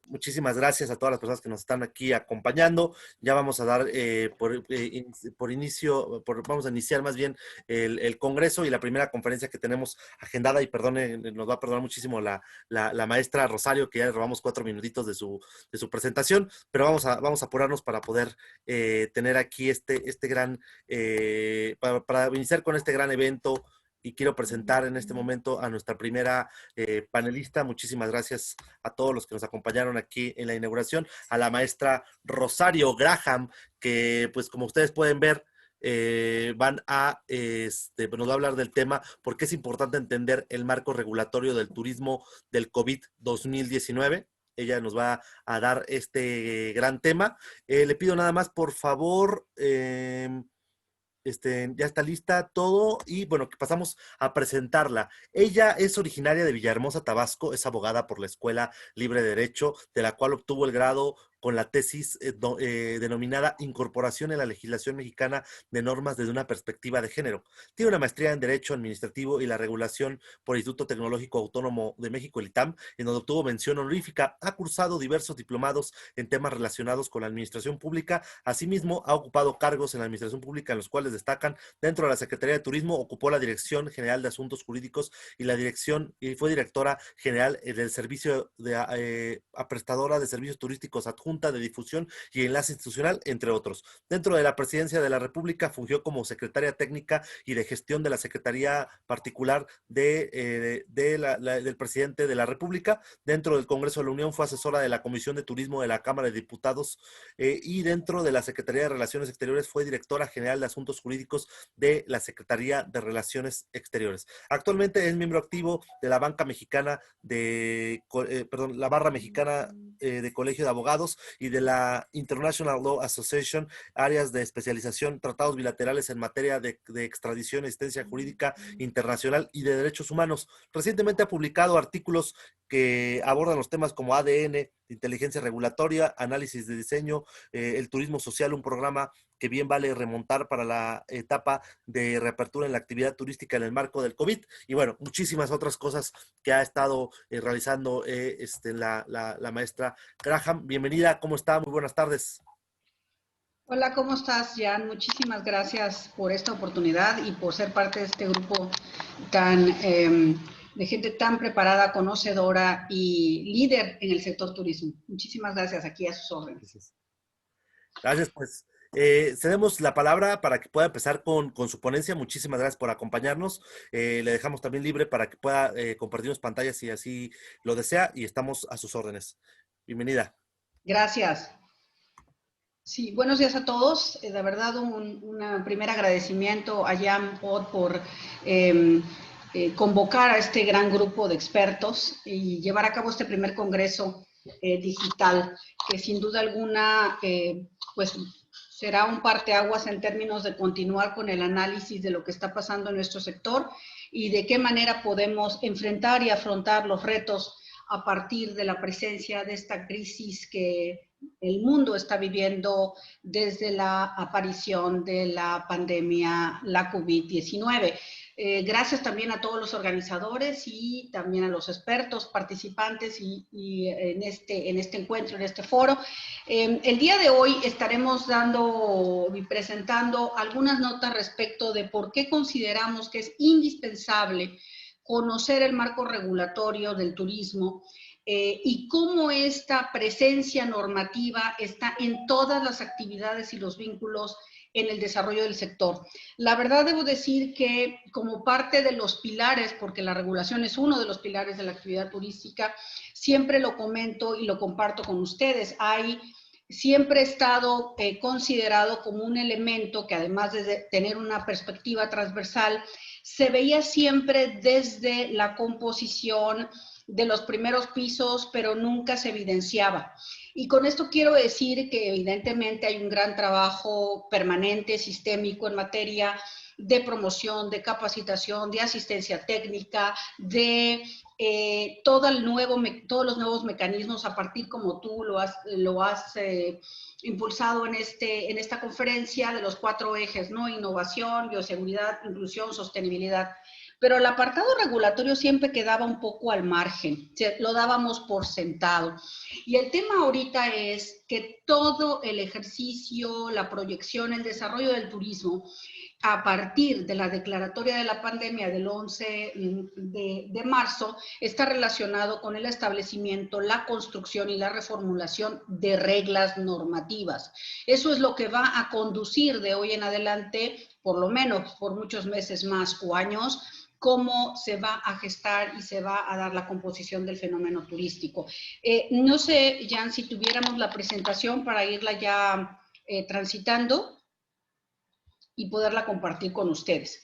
Muchísimas gracias a todas las personas que nos están aquí acompañando. Ya vamos a dar vamos a iniciar más bien el Congreso y la primera conferencia que tenemos agendada. Y perdone, nos va a perdonar muchísimo la maestra Rosario, que ya le robamos 4 minutitos de su presentación, pero vamos a apurarnos para poder tener aquí este gran, para iniciar con este gran evento. Y quiero presentar en este momento a nuestra primera panelista. Muchísimas gracias a todos los que nos acompañaron aquí en la inauguración, a la maestra Rosario Graham, que pues como ustedes pueden ver, nos va a hablar del tema, porque es importante entender el marco regulatorio del turismo del COVID 2019. Ella nos va a dar este gran tema. Le pido nada más, por favor, ya está lista todo y bueno, que pasamos a presentarla. Ella es originaria de Villahermosa, Tabasco, es abogada por la Escuela Libre de Derecho, de la cual obtuvo el grado con la tesis denominada Incorporación en la Legislación Mexicana de Normas desde una perspectiva de género. Tiene una maestría en Derecho Administrativo y la Regulación por el Instituto Tecnológico Autónomo de México, el ITAM, en donde obtuvo mención honorífica. Ha cursado diversos diplomados en temas relacionados con la administración pública. Asimismo, ha ocupado cargos en la administración pública, en los cuales destacan: dentro de la Secretaría de Turismo, ocupó la Dirección General de Asuntos Jurídicos y fue directora general del servicio prestadora de servicios turísticos adjunta de difusión y enlace institucional, entre otros. Dentro de la Presidencia de la República fungió como secretaria técnica y de gestión de la Secretaría Particular del Presidente de la República. Dentro del Congreso de la Unión fue asesora de la Comisión de Turismo de la Cámara de Diputados, y dentro de la Secretaría de Relaciones Exteriores fue directora general de Asuntos Jurídicos de la Secretaría de Relaciones Exteriores. Actualmente es miembro activo de la banca mexicana la barra mexicana de Colegio de Abogados y de la International Law Association, áreas de especialización, tratados bilaterales en materia de extradición, asistencia jurídica internacional y de derechos humanos. Recientemente ha publicado artículos que abordan los temas como ADN, inteligencia regulatoria, análisis de diseño, el turismo social, un programa que bien vale remontar para la etapa de reapertura en la actividad turística en el marco del COVID, y bueno, muchísimas otras cosas que ha estado realizando la maestra Graham. Bienvenida, ¿cómo está? Muy buenas tardes. Hola, ¿cómo estás, Jan? Muchísimas gracias por esta oportunidad y por ser parte de este grupo de gente tan preparada, conocedora y líder en el sector turismo. Muchísimas gracias, aquí a sus órdenes. Gracias, pues. Cedemos la palabra para que pueda empezar con su ponencia. Muchísimas gracias por acompañarnos. Le dejamos también libre para que pueda compartirnos pantallas si así lo desea, y estamos a sus órdenes. Bienvenida. Gracias. Sí, buenos días a todos. De verdad, un primer agradecimiento a Jan Pod por convocar a este gran grupo de expertos y llevar a cabo este primer congreso digital, que sin duda alguna pues será un parteaguas en términos de continuar con el análisis de lo que está pasando en nuestro sector y de qué manera podemos enfrentar y afrontar los retos a partir de la presencia de esta crisis que el mundo está viviendo desde la aparición de la pandemia, la COVID-19. Gracias también a todos los organizadores y también a los expertos participantes y en este encuentro, en este foro. El día de hoy estaremos dando y presentando algunas notas respecto de por qué consideramos que es indispensable conocer el marco regulatorio del turismo y cómo esta presencia normativa está en todas las actividades y los vínculos en el desarrollo del sector. La verdad debo decir que como parte de los pilares, porque la regulación es uno de los pilares de la actividad turística, siempre lo comento y lo comparto con ustedes, siempre ha estado considerado como un elemento que, además de tener una perspectiva transversal, se veía siempre desde la composición de los primeros pisos, pero nunca se evidenciaba. Y con esto quiero decir que evidentemente hay un gran trabajo permanente, sistémico en materia de promoción, de capacitación, de asistencia técnica, de todos los nuevos mecanismos a partir, como tú lo has impulsado en esta conferencia, de los 4 ejes, ¿no? Innovación, bioseguridad, inclusión, sostenibilidad. pero el apartado regulatorio siempre quedaba un poco al margen, lo dábamos por sentado. Y el tema ahorita es que todo el ejercicio, la proyección, el desarrollo del turismo, a partir de la declaratoria de la pandemia del 11 de marzo, está relacionado con el establecimiento, la construcción y la reformulación de reglas normativas. Eso es lo que va a conducir de hoy en adelante, por lo menos por muchos meses más o años, cómo se va a gestar y se va a dar la composición del fenómeno turístico. No sé, Jan, si tuviéramos la presentación para irla ya transitando y poderla compartir con ustedes.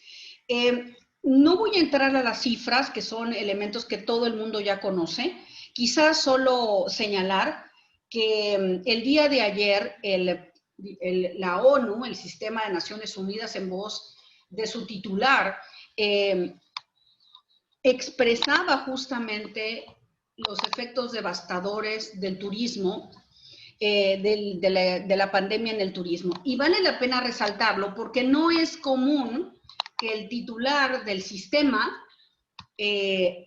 No voy a entrar a las cifras, que son elementos que todo el mundo ya conoce. Quizás solo señalar que el día de ayer la ONU, el Sistema de Naciones Unidas, en voz de su titular, expresaba justamente los efectos devastadores del turismo, de la pandemia en el turismo. Y vale la pena resaltarlo porque no es común que el titular del sistema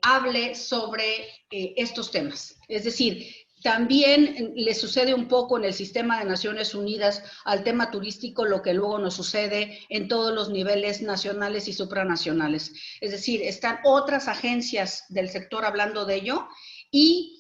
hable sobre estos temas. Es decir, también le sucede un poco en el sistema de Naciones Unidas al tema turístico lo que luego nos sucede en todos los niveles nacionales y supranacionales. Es decir, están otras agencias del sector hablando de ello y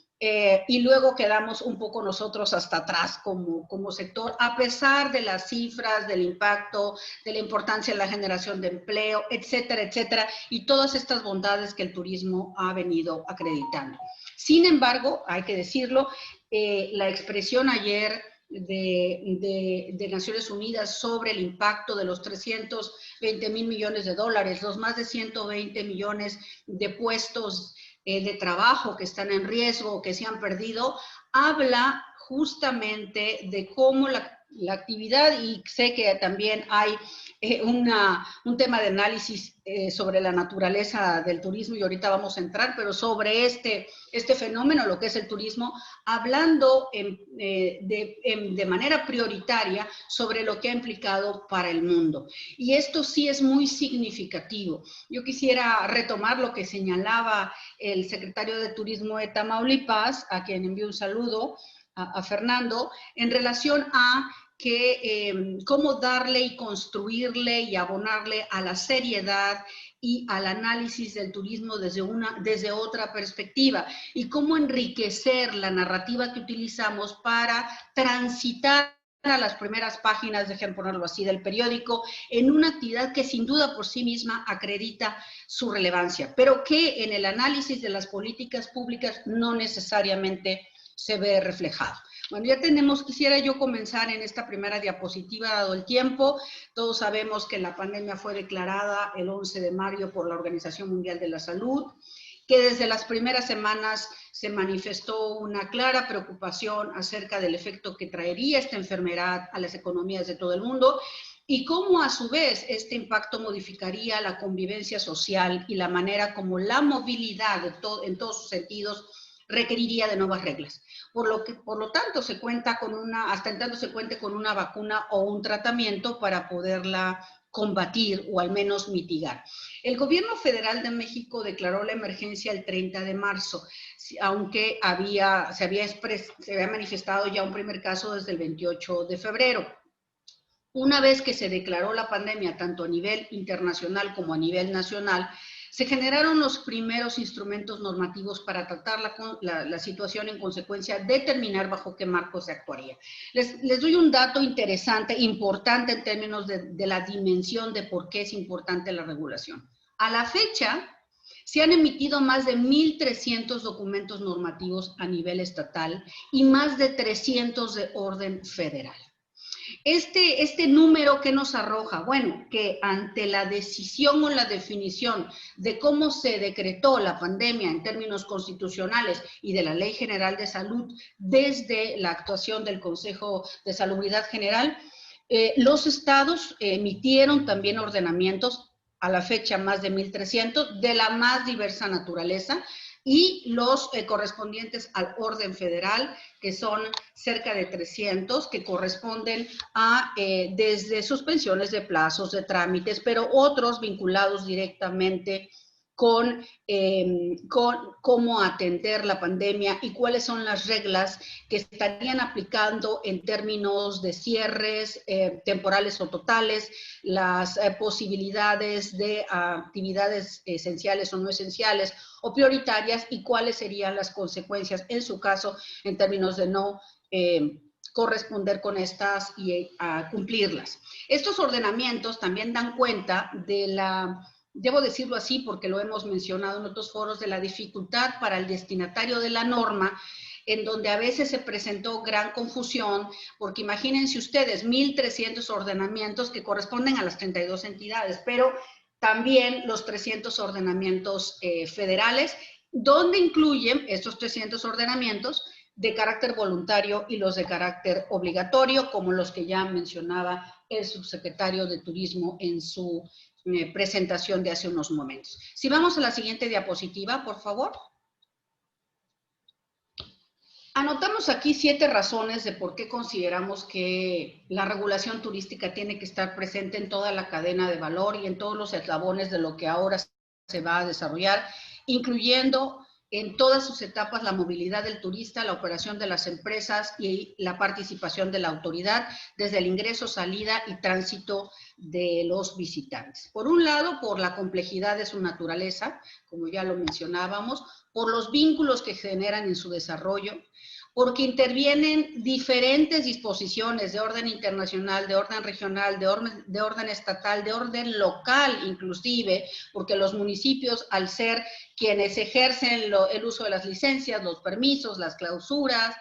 luego quedamos un poco nosotros hasta atrás como sector, a pesar de las cifras, del impacto, de la importancia de la generación de empleo, etcétera, etcétera, y todas estas bondades que el turismo ha venido acreditando. Sin embargo, hay que decirlo, la expresión ayer de Naciones Unidas sobre el impacto de los 320,000 millones de dólares, los más de 120 millones de puestos de trabajo que están en riesgo, que se han perdido, habla justamente de cómo la actividad, y sé que también hay un tema de análisis sobre la naturaleza del turismo, y ahorita vamos a entrar, pero sobre este fenómeno, lo que es el turismo, hablando de manera prioritaria sobre lo que ha implicado para el mundo. Y esto sí es muy significativo. Yo quisiera retomar lo que señalaba el secretario de Turismo de Tamaulipas, a quien envío un saludo, a Fernando, en relación a cómo darle y construirle y abonarle a la seriedad y al análisis del turismo desde otra perspectiva, y cómo enriquecer la narrativa que utilizamos para transitar a las primeras páginas, dejen ponerlo así, del periódico, en una actividad que sin duda por sí misma acredita su relevancia, pero que en el análisis de las políticas públicas no necesariamente se ve reflejado. Bueno, ya quisiera yo comenzar en esta primera diapositiva, dado el tiempo. Todos sabemos que la pandemia fue declarada el 11 de mayo por la Organización Mundial de la Salud, que desde las primeras semanas se manifestó una clara preocupación acerca del efecto que traería esta enfermedad a las economías de todo el mundo, y cómo a su vez este impacto modificaría la convivencia social y la manera como la movilidad en todos sus sentidos requeriría de nuevas reglas. Por lo tanto, hasta en tanto se cuente con una vacuna o un tratamiento para poderla combatir o al menos mitigar. El gobierno federal de México declaró la emergencia el 30 de marzo, aunque se había manifestado ya un primer caso desde el 28 de febrero. Una vez que se declaró la pandemia, tanto a nivel internacional como a nivel nacional, se generaron los primeros instrumentos normativos para tratar la situación, en consecuencia, determinar bajo qué marco se actuaría. Les doy un dato interesante, importante en términos de la dimensión de por qué es importante la regulación. A la fecha, se han emitido más de 1,300 documentos normativos a nivel estatal y más de 300 de orden federal. Este número, ¿qué nos arroja? Bueno, que ante la decisión o la definición de cómo se decretó la pandemia en términos constitucionales y de la Ley General de Salud desde la actuación del Consejo de Salubridad General, los estados emitieron también ordenamientos, a la fecha más de 1,300, de la más diversa naturaleza, y los correspondientes al orden federal, que son cerca de 300, que corresponden a desde suspensiones de plazos, de trámites, pero otros vinculados directamente con cómo atender la pandemia y cuáles son las reglas que estarían aplicando en términos de cierres temporales o totales, las posibilidades de actividades esenciales o no esenciales o prioritarias y cuáles serían las consecuencias en su caso en términos de no corresponder con estas y cumplirlas. Estos ordenamientos también dan cuenta de la, debo decirlo así porque lo hemos mencionado en otros foros, de la dificultad para el destinatario de la norma, en donde a veces se presentó gran confusión, porque imagínense ustedes 1,300 ordenamientos que corresponden a las 32 entidades, pero también los 300 ordenamientos federales, donde incluyen estos 300 ordenamientos de carácter voluntario y los de carácter obligatorio, como los que ya mencionaba el subsecretario de Turismo en su presentación de hace unos momentos. Si vamos a la siguiente diapositiva, por favor. Anotamos aquí 7 razones de por qué consideramos que la regulación turística tiene que estar presente en toda la cadena de valor y en todos los eslabones de lo que ahora se va a desarrollar, incluyendo en todas sus etapas la movilidad del turista, la operación de las empresas y la participación de la autoridad desde el ingreso, salida y tránsito de los visitantes. Por un lado, por la complejidad de su naturaleza, como ya lo mencionábamos, por los vínculos que generan en su desarrollo, porque intervienen diferentes disposiciones de orden internacional, de orden regional, de orden estatal, de orden local inclusive, porque los municipios, al ser quienes ejercen el uso de las licencias, los permisos, las clausuras,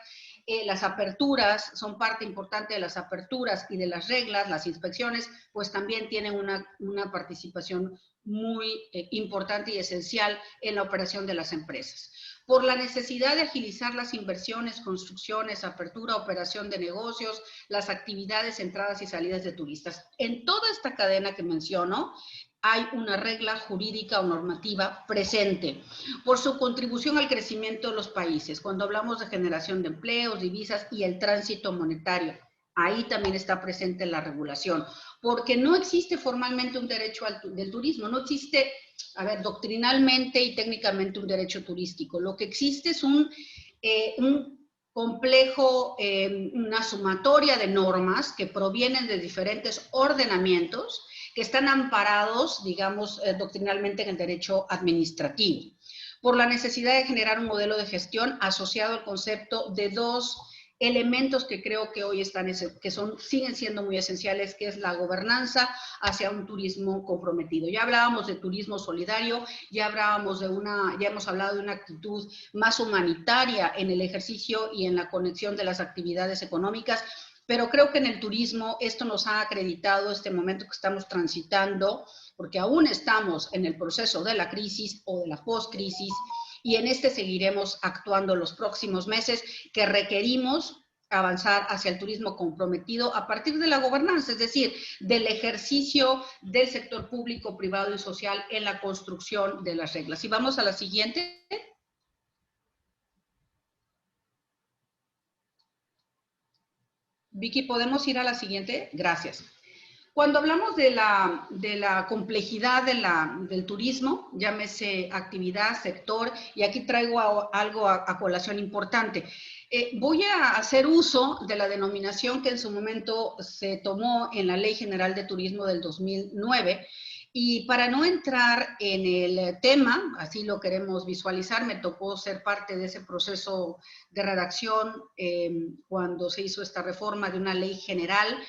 las aperturas, son parte importante de las aperturas y de las reglas, las inspecciones, pues también tienen una participación muy importante y esencial en la operación de las empresas. Por la necesidad de agilizar las inversiones, construcciones, apertura, operación de negocios, las actividades, entradas y salidas de turistas. En toda esta cadena que menciono, hay una regla jurídica o normativa presente por su contribución al crecimiento de los países. Cuando hablamos de generación de empleos, divisas y el tránsito monetario, ahí también está presente la regulación, porque no existe formalmente un derecho del turismo, no existe, a ver, doctrinalmente y técnicamente un derecho turístico. Lo que existe es un complejo, una sumatoria de normas que provienen de diferentes ordenamientos que están amparados, digamos, doctrinalmente en el derecho administrativo, por la necesidad de generar un modelo de gestión asociado al concepto de 2 elementos que creo que hoy están, siguen siendo muy esenciales, que es la gobernanza hacia un turismo comprometido. Ya hablábamos de turismo solidario, ya hemos hablado de una actitud más humanitaria en el ejercicio y en la conexión de las actividades económicas, pero creo que en el turismo esto nos ha acreditado este momento que estamos transitando, porque aún estamos en el proceso de la crisis o de la post-crisis, y en este seguiremos actuando los próximos meses, que requerimos avanzar hacia el turismo comprometido a partir de la gobernanza, es decir, del ejercicio del sector público, privado y social en la construcción de las reglas. Y vamos a la siguiente. Vicky, ¿podemos ir a la siguiente? Gracias. Cuando hablamos de la complejidad del turismo, llámese actividad, sector, y aquí traigo algo a colación importante. Voy a hacer uso de la denominación que en su momento se tomó en la Ley General de Turismo del 2009, y para no entrar en el tema, así lo queremos visualizar, me tocó ser parte de ese proceso de redacción cuando se hizo esta reforma de una ley general,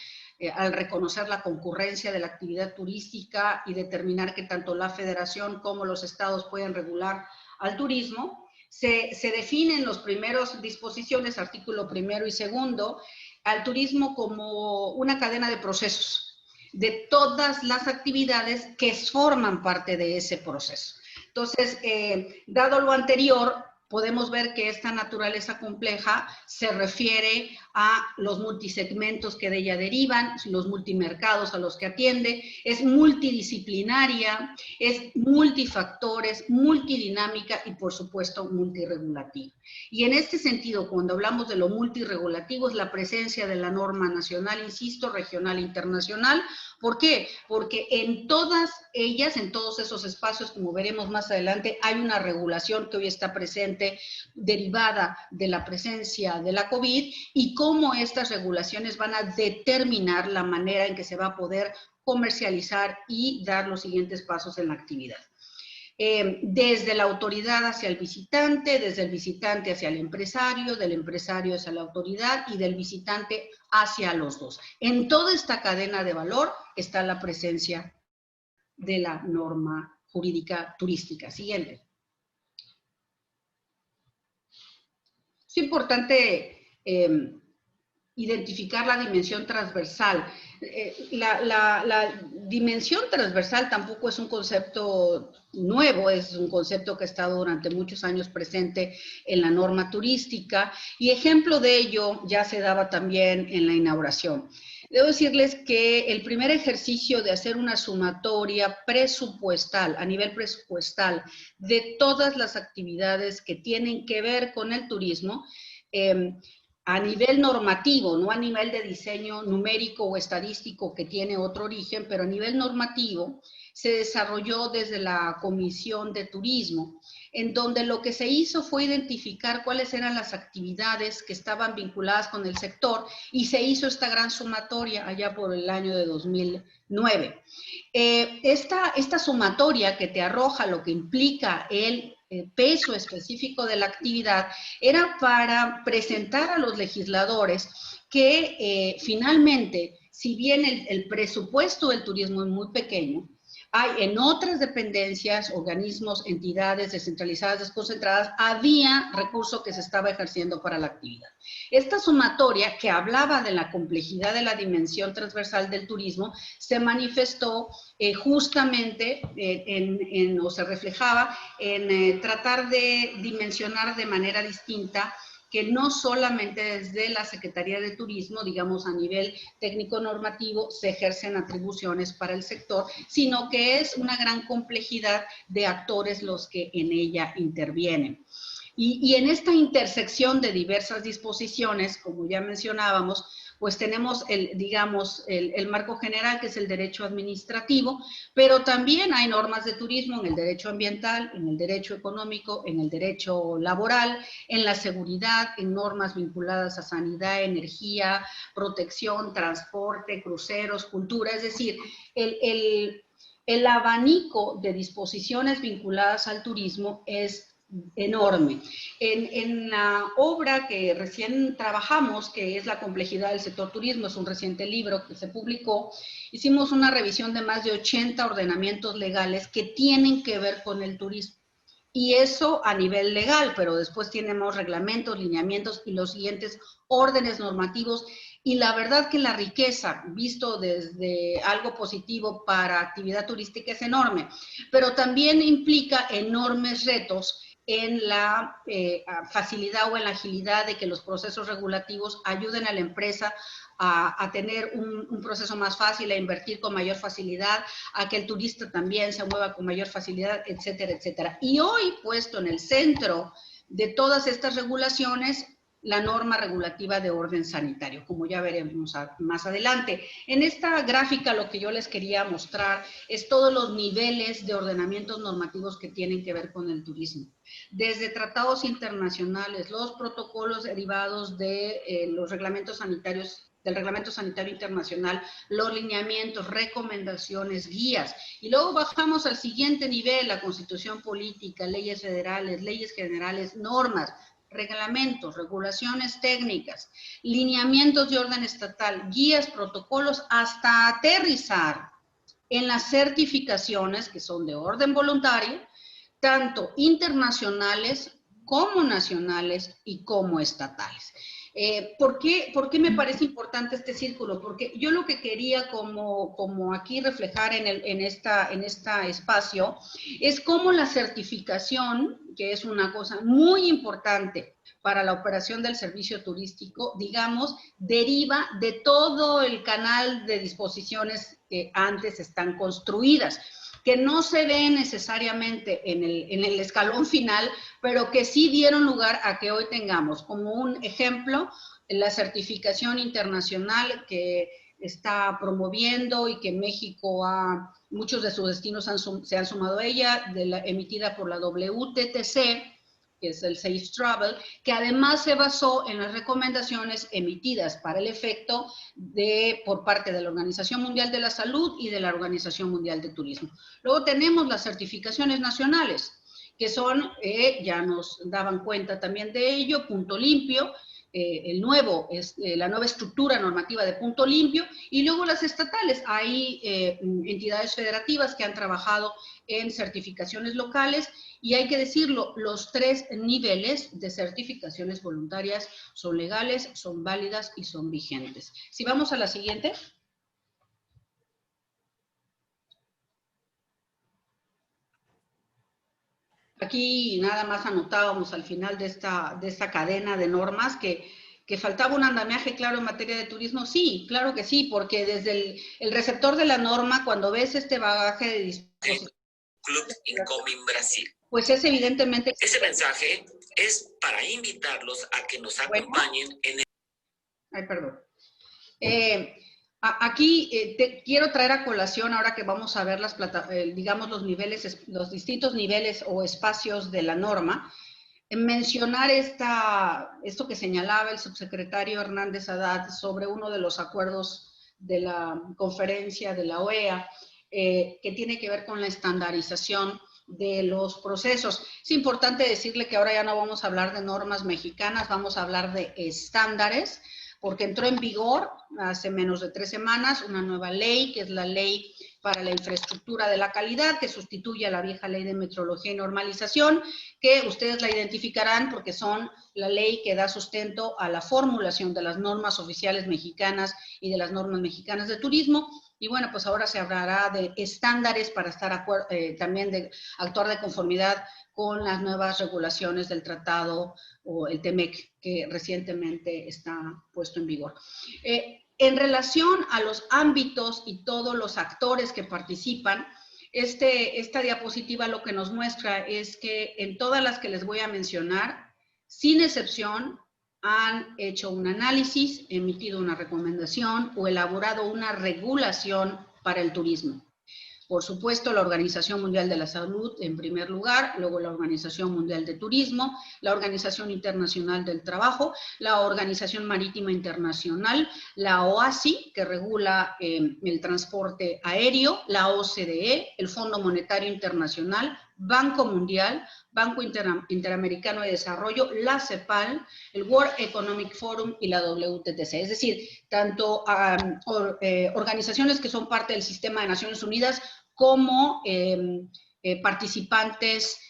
al reconocer la concurrencia de la actividad turística y determinar que tanto la federación como los estados pueden regular al turismo, se definen los primeros disposiciones, artículo 1 y 2, al turismo como una cadena de procesos, de todas las actividades que forman parte de ese proceso. Entonces, dado lo anterior, podemos ver que esta naturaleza compleja se refiere a los multisegmentos que de ella derivan, los multimercados a los que atiende, es multidisciplinaria, es multifactores, multidinámica y, por supuesto, multirregulativa. Y en este sentido, cuando hablamos de lo multirregulativo, es la presencia de la norma nacional, insisto, regional e internacional. ¿Por qué? Porque en todas ellas, en todos esos espacios, como veremos más adelante, hay una regulación que hoy está presente derivada de la presencia de la COVID y cómo estas regulaciones van a determinar la manera en que se va a poder comercializar y dar los siguientes pasos en la actividad. Desde la autoridad hacia el visitante, desde el visitante hacia el empresario, del empresario hacia la autoridad y del visitante hacia los dos. En toda esta cadena de valor está la presencia de la norma jurídica turística. Siguiente. Es importante identificar la dimensión transversal. La dimensión transversal tampoco es un concepto nuevo, es un concepto que ha estado durante muchos años presente en la norma turística y ejemplo de ello ya se daba también en la inauguración. Debo decirles que el primer ejercicio de hacer una sumatoria presupuestal, a nivel presupuestal, de todas las actividades que tienen que ver con el turismo, a nivel normativo, no a nivel de diseño numérico o estadístico que tiene otro origen, pero a nivel normativo se desarrolló desde la Comisión de Turismo, en donde lo que se hizo fue identificar cuáles eran las actividades que estaban vinculadas con el sector y se hizo esta gran sumatoria allá por el año de 2009. Esta sumatoria que te arroja lo que implica el peso específico de la actividad era para presentar a los legisladores que finalmente, si bien el presupuesto del turismo es muy pequeño, hay en otras dependencias, organismos, entidades descentralizadas, desconcentradas, había recurso que se estaba ejerciendo para la actividad. Esta sumatoria que hablaba de la complejidad de la dimensión transversal del turismo se manifestó justamente o se reflejaba en tratar de dimensionar de manera distinta que no solamente desde la Secretaría de Turismo, digamos a nivel técnico normativo, se ejercen atribuciones para el sector, sino que es una gran complejidad de actores los que en ella intervienen. Y en esta intersección de diversas disposiciones, como ya mencionábamos, pues tenemos el marco general, que es el derecho administrativo, pero también hay normas de turismo en el derecho ambiental, en el derecho económico, en el derecho laboral, en la seguridad, en normas vinculadas a sanidad, energía, protección, transporte, cruceros, cultura, es decir, el abanico de disposiciones vinculadas al turismo es enorme. En la obra que recién trabajamos, que es La complejidad del sector turismo, es un reciente libro que se publicó, hicimos una revisión de más de 80 ordenamientos legales que tienen que ver con el turismo. Y eso a nivel legal, pero después tenemos reglamentos, lineamientos y los siguientes órdenes normativos. Y la verdad que la riqueza, visto desde algo positivo para actividad turística, es enorme, pero también implica enormes retos en la facilidad o en la agilidad de que los procesos regulativos ayuden a la empresa a tener un proceso más fácil, a invertir con mayor facilidad, a que el turista también se mueva con mayor facilidad, etcétera, etcétera. Y hoy, puesto en el centro de todas estas regulaciones, la norma regulativa de orden sanitario, como ya veremos más adelante. En esta gráfica lo que yo les quería mostrar es todos los niveles de ordenamientos normativos que tienen que ver con el turismo. Desde tratados internacionales, los protocolos derivados de los reglamentos sanitarios, del Reglamento Sanitario Internacional, los lineamientos, recomendaciones, guías. Y luego bajamos al siguiente nivel, la Constitución Política, leyes federales, leyes generales, normas, reglamentos, regulaciones técnicas, lineamientos de orden estatal, guías, protocolos, hasta aterrizar en las certificaciones que son de orden voluntario, tanto internacionales como nacionales y como estatales. ¿Por qué me parece importante este círculo? Porque yo lo que quería como aquí reflejar en este espacio es cómo la certificación, que es una cosa muy importante para la operación del servicio turístico, digamos, deriva de todo el canal de disposiciones que antes están construidas, que no se ven necesariamente en el escalón final, pero que sí dieron lugar a que hoy tengamos como un ejemplo la certificación internacional que está promoviendo y que México muchos de sus destinos se han sumado a ella, emitida por la WTTC, que es el Safe Travel, que además se basó en las recomendaciones emitidas para el efecto por parte de la Organización Mundial de la Salud y de la Organización Mundial de Turismo. Luego tenemos las certificaciones nacionales, que son, ya nos daban cuenta también de ello, Punto Limpio, la nueva estructura normativa de Punto Limpio, y luego las estatales. Hay entidades federativas que han trabajado en certificaciones locales, y hay que decirlo, los 3 niveles de certificaciones voluntarias son legales, son válidas y son vigentes. Si vamos a la siguiente. Aquí nada más anotábamos al final de esta cadena de normas que faltaba un andamiaje claro en materia de turismo. Sí, claro que sí, porque desde el receptor de la norma, cuando ves este bagaje de disposiciones, Club Incoming Brasil. pues es evidentemente... Ese mensaje es para invitarlos a que nos acompañen en el... Ay, perdón. Aquí quiero traer a colación, ahora que vamos a ver digamos los distintos niveles o espacios de la norma, mencionar esto que señalaba el subsecretario Hernández Haddad sobre uno de los acuerdos de la conferencia de la OEA, que tiene que ver con la estandarización de los procesos. Es importante decirle que ahora ya no vamos a hablar de normas mexicanas, vamos a hablar de estándares, porque entró en vigor hace menos de 3 semanas una nueva ley, que es la Ley para la Infraestructura de la Calidad, que sustituye a la vieja Ley de Metrología y Normalización, que ustedes la identificarán porque son la ley que da sustento a la formulación de las normas oficiales mexicanas y de las normas mexicanas de turismo. Y bueno, pues ahora se hablará de estándares para también de actuar de conformidad con las nuevas regulaciones del tratado o el TEMEC, que recientemente está puesto en vigor. En relación a los ámbitos y todos los actores que participan, esta diapositiva lo que nos muestra es que en todas las que les voy a mencionar, sin excepción, han hecho un análisis, emitido una recomendación o elaborado una regulación para el turismo. Por supuesto, la Organización Mundial de la Salud en primer lugar, luego la Organización Mundial de Turismo, la Organización Internacional del Trabajo, la Organización Marítima Internacional, la OASI, que regula el transporte aéreo, la OCDE, el Fondo Monetario Internacional, Banco Mundial, Banco Interamericano de Desarrollo, la CEPAL, el World Economic Forum y la WTTC. Es decir, tanto organizaciones que son parte del sistema de Naciones Unidas como participantes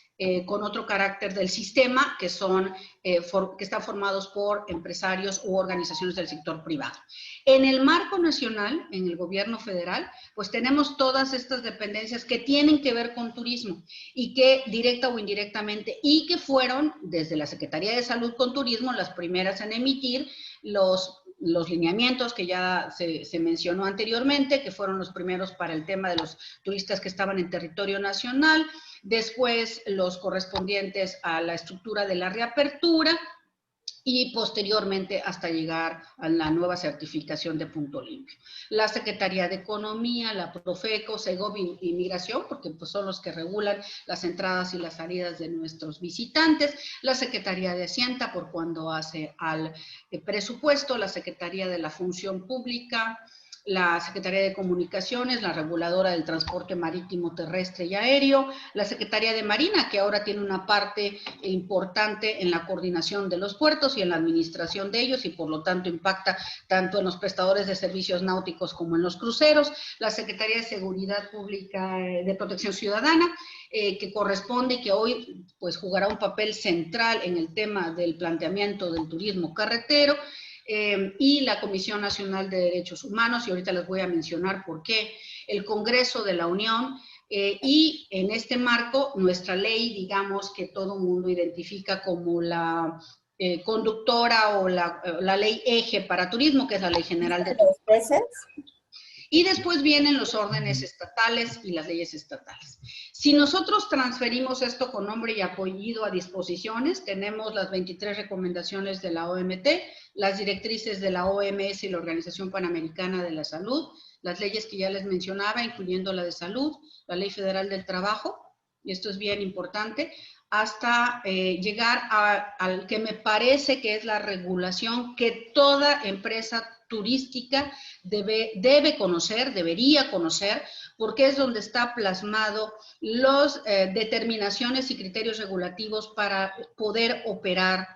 con otro carácter del sistema, que están formados por empresarios u organizaciones del sector privado. En el marco nacional, en el gobierno federal, pues tenemos todas estas dependencias que tienen que ver con turismo y que directa o indirectamente, y que fueron desde la Secretaría de Salud con Turismo las primeras en emitir los lineamientos que ya se mencionó anteriormente, que fueron los primeros para el tema de los turistas que estaban en territorio nacional, después los correspondientes a la estructura de la reapertura, y posteriormente hasta llegar a la nueva certificación de Punto Limpio. La Secretaría de Economía, la Profeco, Segovi y Migración, porque pues son los que regulan las entradas y las salidas de nuestros visitantes, la Secretaría de Hacienda por cuando hace al presupuesto, la Secretaría de la Función Pública, la Secretaría de Comunicaciones, la reguladora del transporte marítimo, terrestre y aéreo, la Secretaría de Marina, que ahora tiene una parte importante en la coordinación de los puertos y en la administración de ellos, y por lo tanto impacta tanto en los prestadores de servicios náuticos como en los cruceros, la Secretaría de Seguridad Pública de Protección Ciudadana, que corresponde y que hoy pues jugará un papel central en el tema del planteamiento del turismo carretero, y la Comisión Nacional de Derechos Humanos, y ahorita les voy a mencionar por qué, el Congreso de la Unión, y en este marco nuestra ley, digamos, que todo mundo identifica como la conductora o la ley eje para turismo, que es la Ley General de Turismo. Y después vienen los órdenes estatales y las leyes estatales. Si nosotros transferimos esto con nombre y apellido a disposiciones, tenemos las 23 recomendaciones de la OMT, las directrices de la OMS y la Organización Panamericana de la Salud, las leyes que ya les mencionaba, incluyendo la de salud, la Ley Federal del Trabajo, y esto es bien importante, hasta llegar al que me parece que es la regulación que toda empresa turística debe conocer, debería conocer, porque es donde está plasmado las determinaciones y criterios regulativos para poder operar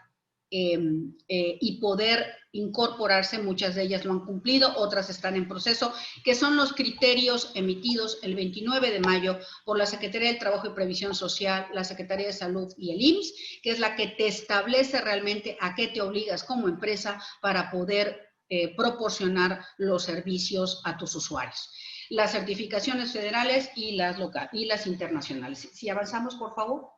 y poder incorporarse. Muchas de ellas lo han cumplido, otras están en proceso, que son los criterios emitidos el 29 de mayo por la Secretaría del Trabajo y Previsión Social, la Secretaría de Salud y el IMSS, que es la que te establece realmente a qué te obligas como empresa para poder proporcionar los servicios a tus usuarios. Las certificaciones federales y las locales y las internacionales. Si avanzamos, por favor.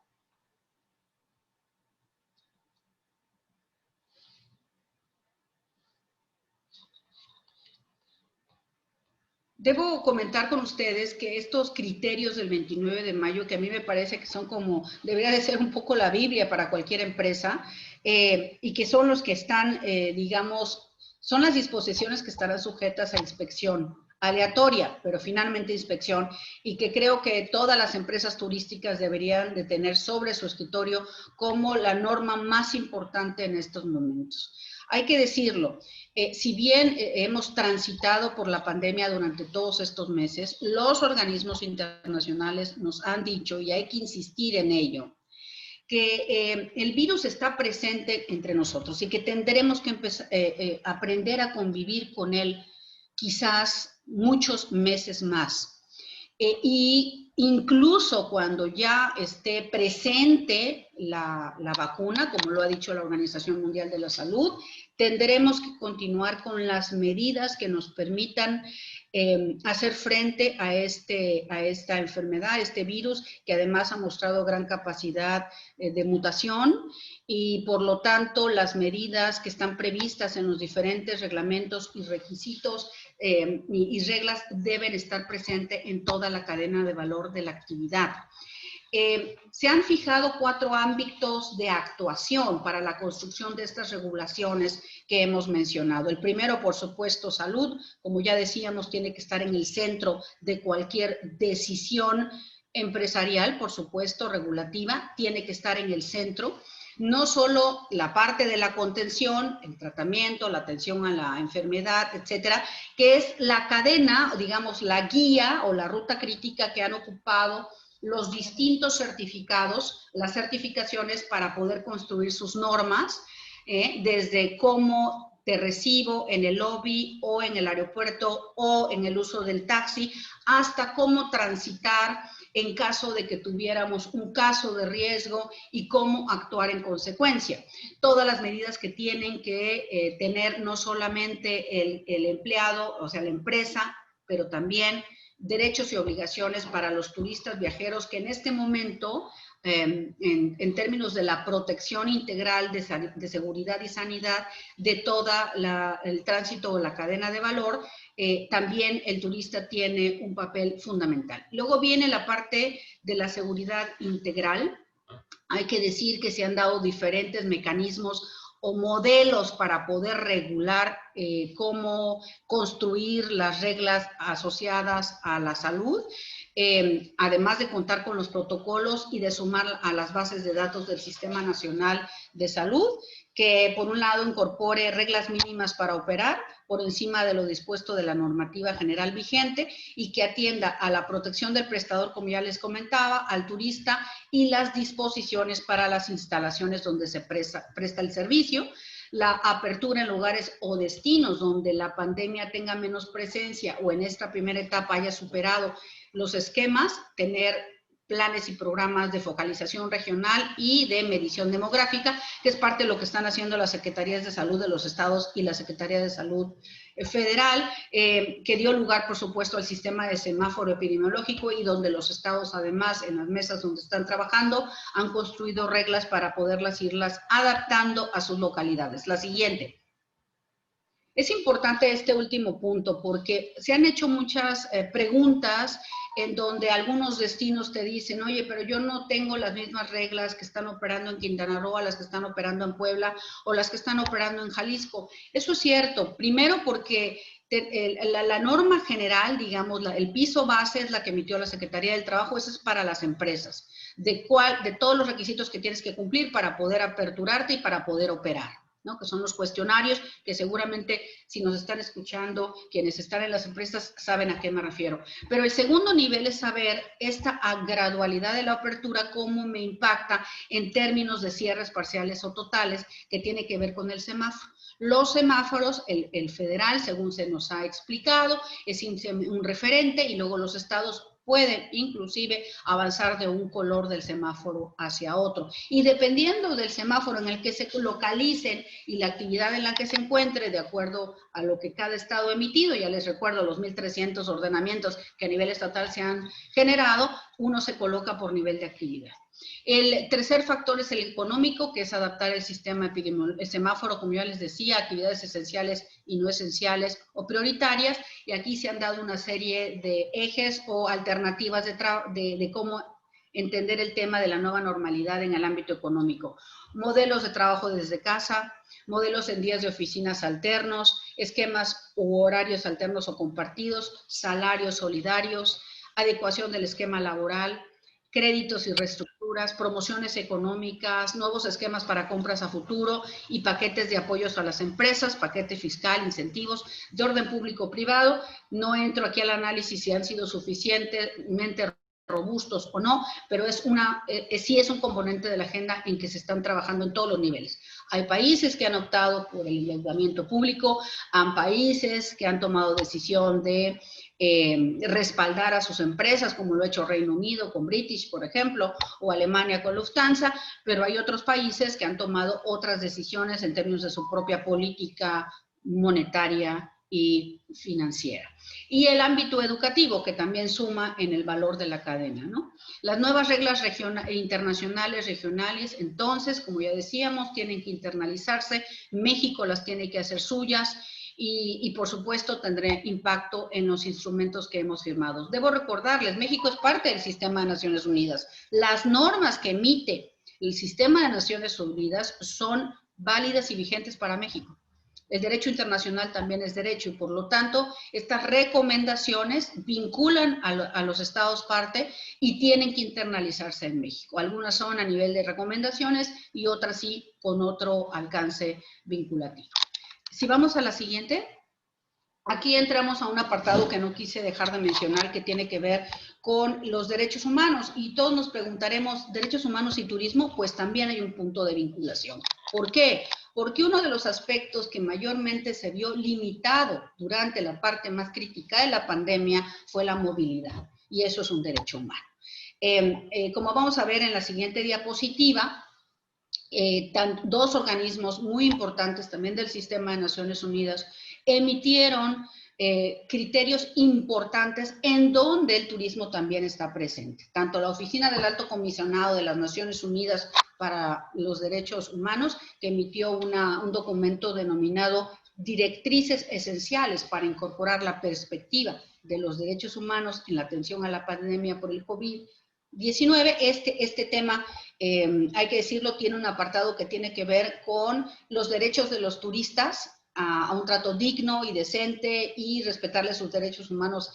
Debo comentar con ustedes que estos criterios del 29 de mayo, que a mí me parece que son como, debería de ser un poco la Biblia para cualquier empresa, y que son los que están, digamos, son las disposiciones que estarán sujetas a inspección aleatoria, pero finalmente inspección, y que creo que todas las empresas turísticas deberían de tener sobre su escritorio como la norma más importante en estos momentos. Hay que decirlo, si bien hemos transitado por la pandemia durante todos estos meses, los organismos internacionales nos han dicho, y hay que insistir en ello, que el virus está presente entre nosotros y que tendremos que aprender a convivir con él quizás muchos meses más. Y incluso cuando ya esté presente la vacuna, como lo ha dicho la Organización Mundial de la Salud, tendremos que continuar con las medidas que nos permitan hacer frente a esta enfermedad, a este virus, que además ha mostrado gran capacidad de mutación, y por lo tanto las medidas que están previstas en los diferentes reglamentos y requisitos y reglas deben estar presentes en toda la cadena de valor de la actividad. Se han fijado 4 ámbitos de actuación para la construcción de estas regulaciones que hemos mencionado. El primero, por supuesto, salud. Como ya decíamos, tiene que estar en el centro de cualquier decisión empresarial, por supuesto, regulativa, tiene que estar en el centro. No solo la parte de la contención, el tratamiento, la atención a la enfermedad, etcétera, que es la cadena, digamos, la guía o la ruta crítica que han ocupado los distintos certificados, las certificaciones para poder construir sus normas, desde cómo te recibo en el lobby o en el aeropuerto o en el uso del taxi, hasta cómo transitar en caso de que tuviéramos un caso de riesgo y cómo actuar en consecuencia. Todas las medidas que tienen que tener no solamente el empleado, o sea, la empresa, pero también derechos y obligaciones para los turistas viajeros que en este momento, en términos de la protección integral de seguridad y sanidad de todo el tránsito o la cadena de valor, también el turista tiene un papel fundamental. Luego viene la parte de la seguridad integral. Hay que decir que se han dado diferentes mecanismos o modelos para poder regular cómo construir las reglas asociadas a la salud, además de contar con los protocolos y de sumar a las bases de datos del Sistema Nacional de Salud, que por un lado incorpore reglas mínimas para operar por encima de lo dispuesto de la normativa general vigente y que atienda a la protección del prestador, como ya les comentaba, al turista y las disposiciones para las instalaciones donde se presta el servicio, la apertura en lugares o destinos donde la pandemia tenga menos presencia o en esta primera etapa haya superado los esquemas, tener planes y programas de focalización regional y de medición demográfica, que es parte de lo que están haciendo las Secretarías de Salud de los estados y la Secretaría de Salud Federal, que dio lugar, por supuesto, al sistema de semáforo epidemiológico y donde los estados, además, en las mesas donde están trabajando, han construido reglas para poderlas irlas adaptando a sus localidades. La siguiente. Es importante este último punto porque se han hecho muchas preguntas en donde algunos destinos te dicen, oye, pero yo no tengo las mismas reglas que están operando en Quintana Roo, las que están operando en Puebla o las que están operando en Jalisco. Eso es cierto, primero porque la norma general, digamos, el piso base es la que emitió la Secretaría del Trabajo, eso es para las empresas, de todos los requisitos que tienes que cumplir para poder aperturarte y para poder operar, ¿no? Que son los cuestionarios que seguramente si nos están escuchando, quienes están en las empresas saben a qué me refiero. Pero el segundo nivel es saber esta gradualidad de la apertura, cómo me impacta en términos de cierres parciales o totales, que tiene que ver con el semáforo. Los semáforos, el federal, según se nos ha explicado, es un referente y luego los estados pueden inclusive avanzar de un color del semáforo hacia otro. Y dependiendo del semáforo en el que se localicen y la actividad en la que se encuentre, de acuerdo a lo que cada estado ha emitido, ya les recuerdo los 1.300 ordenamientos que a nivel estatal se han generado, uno se coloca por nivel de actividad. El tercer factor es el económico, que es adaptar el sistema epidemiológico, el semáforo, como ya les decía, actividades esenciales y no esenciales o prioritarias, y aquí se han dado una serie de ejes o alternativas de cómo entender el tema de la nueva normalidad en el ámbito económico. Modelos de trabajo desde casa, modelos en días de oficinas alternos, esquemas u horarios alternos o compartidos, salarios solidarios, adecuación del esquema laboral, créditos y reestructuras, promociones económicas, nuevos esquemas para compras a futuro y paquetes de apoyos a las empresas, paquete fiscal, incentivos de orden público-privado. No entro aquí al análisis si han sido suficientemente robustos o no, pero sí es un componente de la agenda en que se están trabajando en todos los niveles. Hay países que han optado por el endeudamiento público, hay países que han tomado decisión de respaldar a sus empresas, como lo ha hecho Reino Unido con British, por ejemplo, o Alemania con Lufthansa, pero hay otros países que han tomado otras decisiones en términos de su propia política monetaria y financiera. Y el ámbito educativo, que también suma en el valor de la cadena, ¿no? Las nuevas reglas internacionales, regionales, entonces, como ya decíamos, tienen que internalizarse, México las tiene que hacer suyas, y por supuesto tendrá impacto en los instrumentos que hemos firmado. Debo recordarles, México es parte del sistema de Naciones Unidas. Las normas que emite el sistema de Naciones Unidas son válidas y vigentes para México. El derecho internacional también es derecho y por lo tanto estas recomendaciones vinculan a los estados parte y tienen que internalizarse en México. Algunas son a nivel de recomendaciones y otras sí con otro alcance vinculativo. Si vamos a la siguiente, aquí entramos a un apartado que no quise dejar de mencionar que tiene que ver con los derechos humanos y todos nos preguntaremos, ¿derechos humanos y turismo? Pues también hay un punto de vinculación. ¿Por qué? Porque uno de los aspectos que mayormente se vio limitado durante la parte más crítica de la pandemia fue la movilidad y eso es un derecho humano. Como vamos a ver en la siguiente diapositiva, dos organismos muy importantes también del sistema de Naciones Unidas emitieron criterios importantes en donde el turismo también está presente. Tanto la Oficina del Alto Comisionado de las Naciones Unidas para los Derechos Humanos, que emitió un documento denominado Directrices Esenciales para incorporar la perspectiva de los derechos humanos en la atención a la pandemia por el COVID-19. Este tema, hay que decirlo, tiene un apartado que tiene que ver con los derechos de los turistas a un trato digno y decente y respetarles sus derechos humanos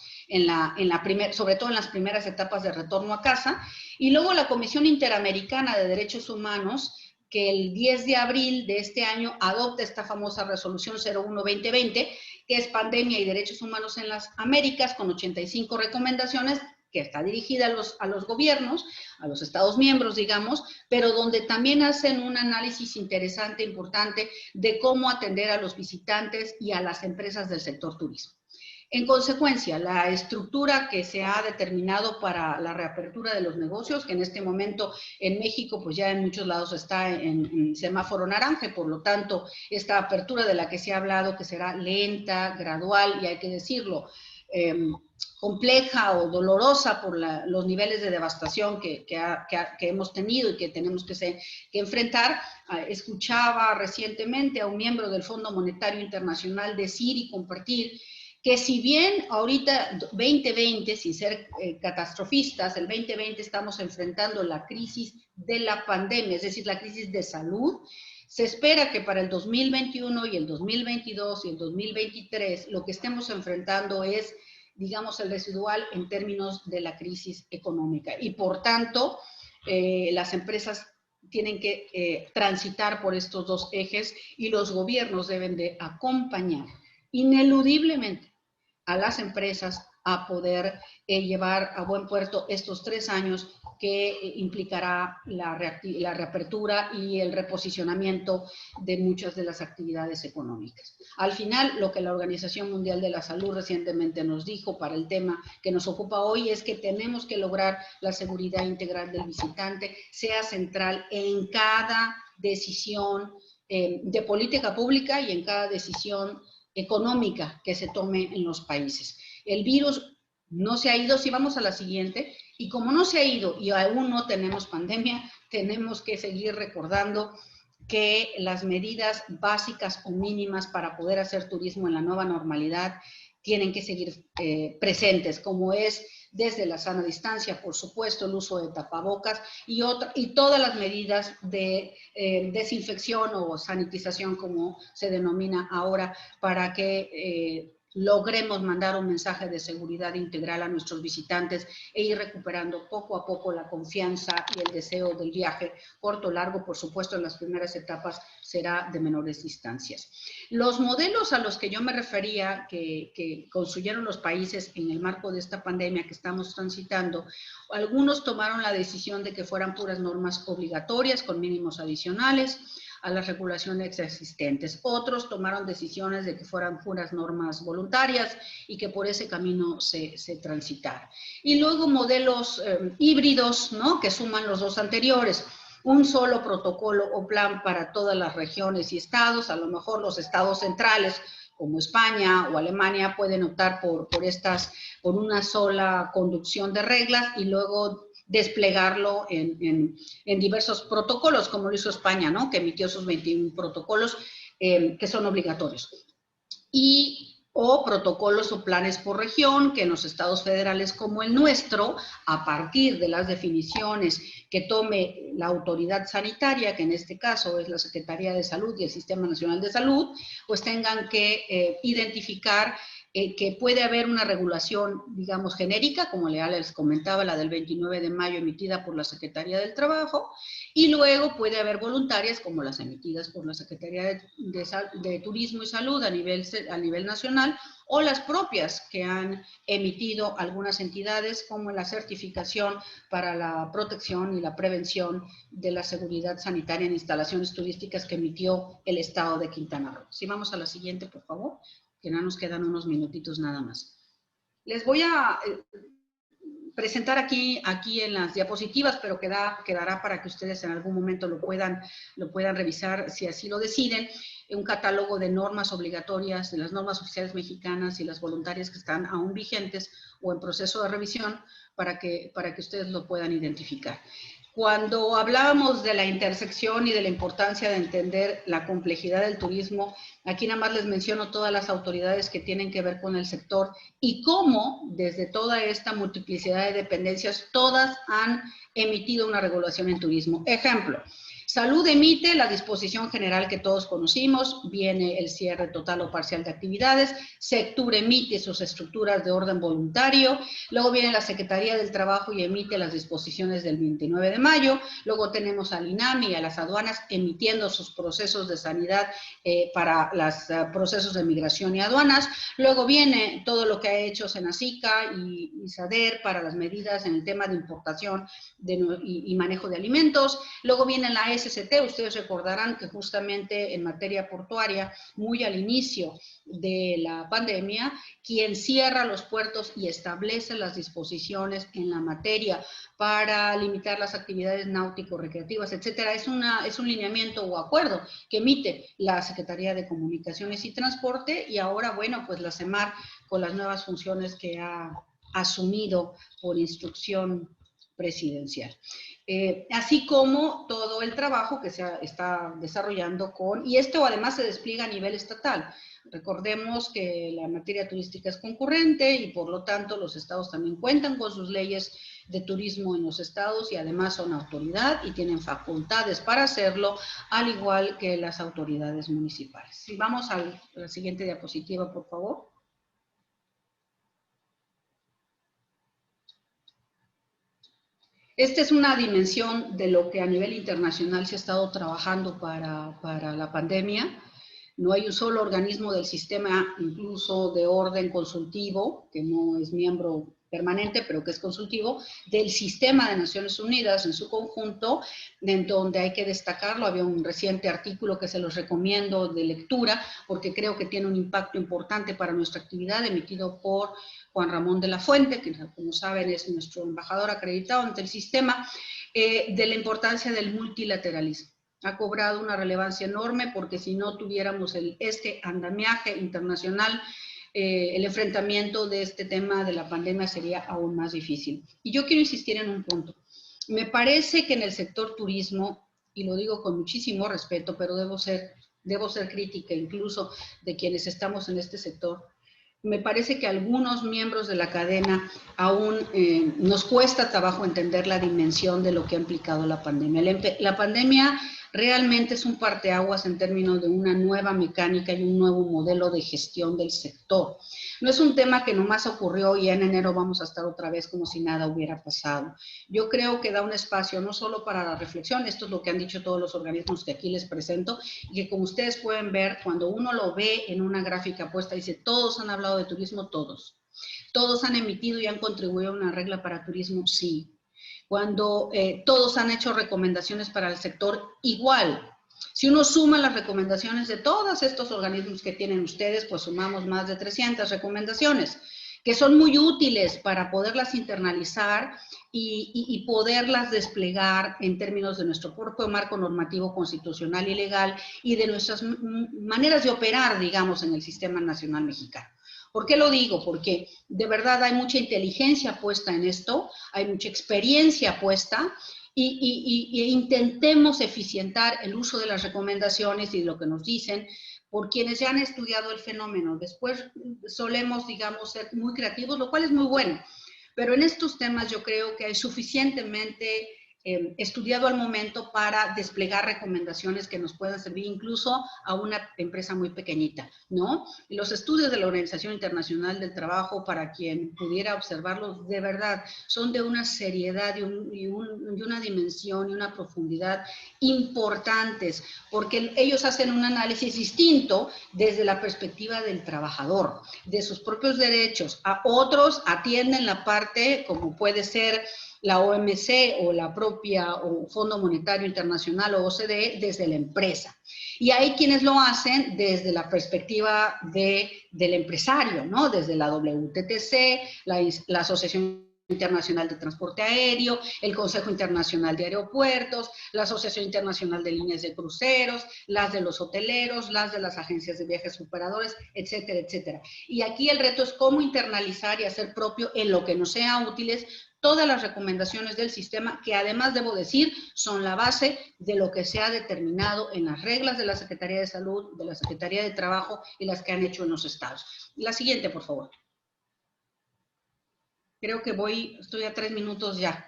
sobre todo en las primeras etapas de retorno a casa. Y luego la Comisión Interamericana de Derechos Humanos, que el 10 de abril de este año adopta esta famosa resolución 01-2020, que es pandemia y derechos humanos en las Américas, con 85 recomendaciones, que está dirigida a los gobiernos, a los estados miembros, digamos, pero donde también hacen un análisis interesante, importante, de cómo atender a los visitantes y a las empresas del sector turismo. En consecuencia, la estructura que se ha determinado para la reapertura de los negocios, que en este momento en México, pues ya en muchos lados está en semáforo naranja, por lo tanto, esta apertura de la que se ha hablado, que será lenta, gradual, y hay que decirlo, compleja o dolorosa por los niveles de devastación que hemos tenido y que tenemos que enfrentar. Escuchaba recientemente a un miembro del Fondo Monetario Internacional decir y compartir que si bien ahorita 2020, sin ser catastrofistas, el 2020 estamos enfrentando la crisis de la pandemia, es decir, la crisis de salud, se espera que para el 2021 y el 2022 y el 2023 lo que estemos enfrentando es, digamos, el residual en términos de la crisis económica. Y por tanto, las empresas tienen que transitar por estos dos ejes y los gobiernos deben de acompañar ineludiblemente a las empresas a poder llevar a buen puerto estos 3 años que implicará la reapertura y el reposicionamiento de muchas de las actividades económicas. Al final, lo que la Organización Mundial de la Salud recientemente nos dijo para el tema que nos ocupa hoy es que tenemos que lograr la seguridad integral del visitante, sea central en cada decisión de política pública y en cada decisión económica que se tome en los países. El virus no se ha ido, si vamos a la siguiente, y como no se ha ido y aún no tenemos pandemia, tenemos que seguir recordando que las medidas básicas o mínimas para poder hacer turismo en la nueva normalidad tienen que seguir presentes, como es desde la sana distancia, por supuesto, el uso de tapabocas y todas las medidas de desinfección o sanitización, como se denomina ahora, para que logremos mandar un mensaje de seguridad integral a nuestros visitantes e ir recuperando poco a poco la confianza y el deseo del viaje corto o largo. Por supuesto, en las primeras etapas será de menores distancias. Los modelos a los que yo me refería, que construyeron los países en el marco de esta pandemia que estamos transitando, algunos tomaron la decisión de que fueran puras normas obligatorias con mínimos adicionales a las regulaciones existentes. Otros tomaron decisiones de que fueran puras normas voluntarias y que por ese camino se transitara. Y luego modelos híbridos, ¿no?, que suman los dos anteriores. Un solo protocolo o plan para todas las regiones y estados. A lo mejor los estados centrales, como España o Alemania, pueden optar por una sola conducción de reglas y luego desplegarlo en diversos protocolos, como lo hizo España, ¿no?, que emitió sus 21 protocolos que son obligatorios. O protocolos o planes por región, que en los estados federales como el nuestro, a partir de las definiciones que tome la autoridad sanitaria, que en este caso es la Secretaría de Salud y el Sistema Nacional de Salud, pues tengan que identificar que puede haber una regulación, digamos, genérica, como ya les comentaba, la del 29 de mayo emitida por la Secretaría del Trabajo, y luego puede haber voluntarias, como las emitidas por la Secretaría de Turismo y Salud a nivel nacional, o las propias que han emitido algunas entidades, como la certificación para la protección y la prevención de la seguridad sanitaria en instalaciones turísticas que emitió el Estado de Quintana Roo. Si vamos a la siguiente, por favor, que no nos quedan unos minutitos nada más. Les voy a presentar aquí en las diapositivas, pero quedará para que ustedes en algún momento lo puedan revisar si así lo deciden, un catálogo de normas obligatorias, de las normas oficiales mexicanas y las voluntarias que están aún vigentes o en proceso de revisión para que ustedes lo puedan identificar. Cuando hablábamos de la intersección y de la importancia de entender la complejidad del turismo, aquí nada más les menciono todas las autoridades que tienen que ver con el sector y cómo desde toda esta multiplicidad de dependencias todas han emitido una regulación en turismo. Ejemplo, Salud emite la disposición general que todos conocimos, viene el cierre total o parcial de actividades, Sectur emite sus estructuras de orden voluntario, luego viene la Secretaría del Trabajo y emite las disposiciones del 29 de mayo, luego tenemos al INAMI y a las aduanas emitiendo sus procesos de sanidad para los procesos de migración y aduanas, luego viene todo lo que ha hecho Senacica y SADER para las medidas en el tema de importación y manejo de alimentos, luego viene la SCT, ustedes recordarán que justamente en materia portuaria, muy al inicio de la pandemia, quien cierra los puertos y establece las disposiciones en la materia para limitar las actividades náutico-recreativas, etcétera, es un lineamiento o acuerdo que emite la Secretaría de Comunicaciones y Transporte y ahora, bueno, pues la CEMAR con las nuevas funciones que ha asumido por instrucción presidencial. Así como todo el trabajo que se está desarrollando y esto además se despliega a nivel estatal. Recordemos que la materia turística es concurrente y por lo tanto los estados también cuentan con sus leyes de turismo en los estados y además son autoridad y tienen facultades para hacerlo, al igual que las autoridades municipales. Si vamos a la siguiente diapositiva, por favor. Esta es una dimensión de lo que a nivel internacional se ha estado trabajando para la pandemia. No hay un solo organismo del sistema, incluso de orden consultivo, que no es miembro permanente, pero que es consultivo, del sistema de Naciones Unidas en su conjunto, en donde hay que destacarlo. Había un reciente artículo que se los recomiendo de lectura, porque creo que tiene un impacto importante para nuestra actividad, emitido por Juan Ramón de la Fuente, que como saben es nuestro embajador acreditado ante el sistema, de la importancia del multilateralismo. Ha cobrado una relevancia enorme porque si no tuviéramos este andamiaje internacional, el enfrentamiento de este tema de la pandemia sería aún más difícil. Y yo quiero insistir en un punto. Me parece que en el sector turismo, y lo digo con muchísimo respeto, pero debo ser crítica incluso de quienes estamos en este sector, me parece que a algunos miembros de la cadena aún nos cuesta trabajo entender la dimensión de lo que ha implicado la pandemia. La pandemia realmente es un parteaguas en términos de una nueva mecánica y un nuevo modelo de gestión del sector. No es un tema que nomás ocurrió y en enero vamos a estar otra vez como si nada hubiera pasado. Yo creo que da un espacio no solo para la reflexión, esto es lo que han dicho todos los organismos que aquí les presento, y que como ustedes pueden ver, cuando uno lo ve en una gráfica puesta, dice, todos han hablado de turismo, todos. Todos han emitido y han contribuido a una regla para turismo, sí. Cuando todos han hecho recomendaciones para el sector, igual. Si uno suma las recomendaciones de todos estos organismos que tienen ustedes, pues sumamos más de 300 recomendaciones, que son muy útiles para poderlas internalizar y poderlas desplegar en términos de nuestro propio marco normativo constitucional y legal y de nuestras maneras de operar, digamos, en el sistema nacional mexicano. ¿Por qué lo digo? Porque de verdad hay mucha inteligencia puesta en esto, hay mucha experiencia puesta y intentemos eficientar el uso de las recomendaciones y lo que nos dicen por quienes ya han estudiado el fenómeno. Después solemos, digamos, ser muy creativos, lo cual es muy bueno. Pero en estos temas yo creo que hay suficientemente estudiado al momento para desplegar recomendaciones que nos puedan servir incluso a una empresa muy pequeñita, ¿no? Y los estudios de la Organización Internacional del Trabajo, para quien pudiera observarlos, de verdad, son de una seriedad y una dimensión y una profundidad importantes, porque ellos hacen un análisis distinto desde la perspectiva del trabajador, de sus propios derechos. A otros atienden la parte, como puede ser la OMC o la propia o Fondo Monetario Internacional o OCDE, desde la empresa. Y hay quienes lo hacen desde la perspectiva del empresario, ¿no? Desde la WTTC, la Asociación Internacional de Transporte Aéreo, el Consejo Internacional de Aeropuertos, la Asociación Internacional de Líneas de Cruceros, las de los hoteleros, las de las agencias de viajes operadores, etcétera, etcétera. Y aquí el reto es cómo internalizar y hacer propio en lo que nos sea útiles todas las recomendaciones del sistema, que además debo decir son la base de lo que se ha determinado en las reglas de la Secretaría de Salud, de la Secretaría de Trabajo y las que han hecho en los estados. La siguiente, por favor. Creo que estoy a 3 minutos ya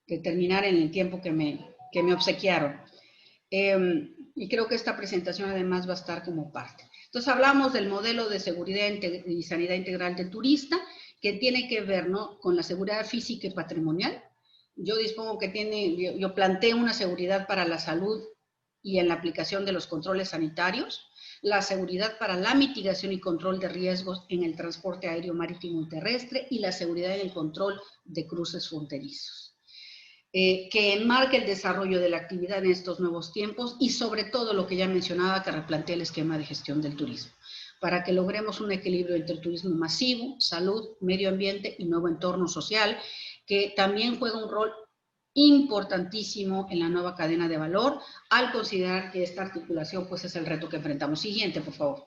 de terminar en el tiempo que me obsequiaron. Y creo que esta presentación además va a estar como parte. Entonces hablamos del modelo de seguridad y sanidad integral del turista, que tiene que ver, ¿no?, con la seguridad física y patrimonial. Yo dispongo que yo planteo una seguridad para la salud y en la aplicación de los controles sanitarios, la seguridad para la mitigación y control de riesgos en el transporte aéreo, marítimo y terrestre, y la seguridad en el control de cruces fronterizos. Que enmarque el desarrollo de la actividad en estos nuevos tiempos y sobre todo lo que ya mencionaba, que replantea el esquema de gestión del turismo, para que logremos un equilibrio entre el turismo masivo, salud, medio ambiente y nuevo entorno social, que también juega un rol importantísimo en la nueva cadena de valor, al considerar que esta articulación pues es el reto que enfrentamos. Siguiente, por favor.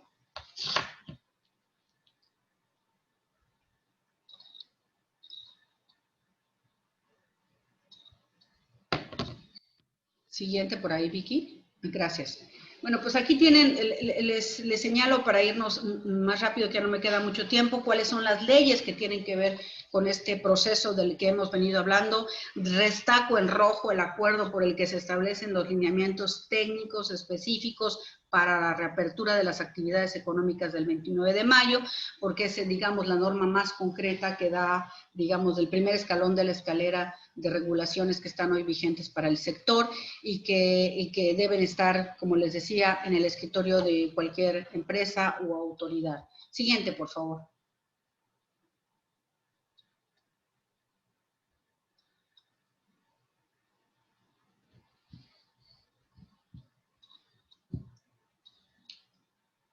Siguiente por ahí, Vicky. Gracias. Bueno, pues aquí tienen, les señalo para irnos más rápido, que ya no me queda mucho tiempo, cuáles son las leyes que tienen que ver con este proceso del que hemos venido hablando. Destaco en rojo el acuerdo por el que se establecen los lineamientos técnicos específicos para la reapertura de las actividades económicas del 29 de mayo, porque es, digamos, la norma más concreta que da, digamos, del primer escalón de la escalera de regulaciones que están hoy vigentes para el sector y que deben estar, como les decía, en el escritorio de cualquier empresa o autoridad. Siguiente, por favor.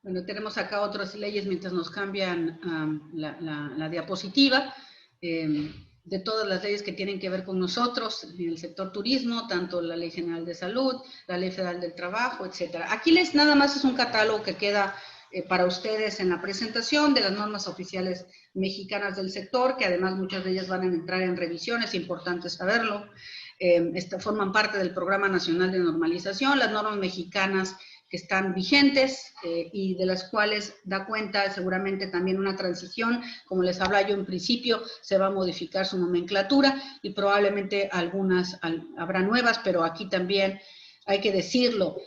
Bueno, tenemos acá otras leyes mientras nos cambian la diapositiva. De todas las leyes que tienen que ver con nosotros en el sector turismo, tanto la Ley General de Salud, la Ley Federal del Trabajo, etcétera. Aquí nada más es un catálogo que queda para ustedes en la presentación de las normas oficiales mexicanas del sector, que además muchas de ellas van a entrar en revisión, es importante saberlo. Forman parte del Programa Nacional de Normalización, las normas mexicanas que están vigentes y de las cuales da cuenta seguramente también una transición. Como les hablaba yo en principio, se va a modificar su nomenclatura y probablemente algunas habrá nuevas, pero aquí también hay que decirlo,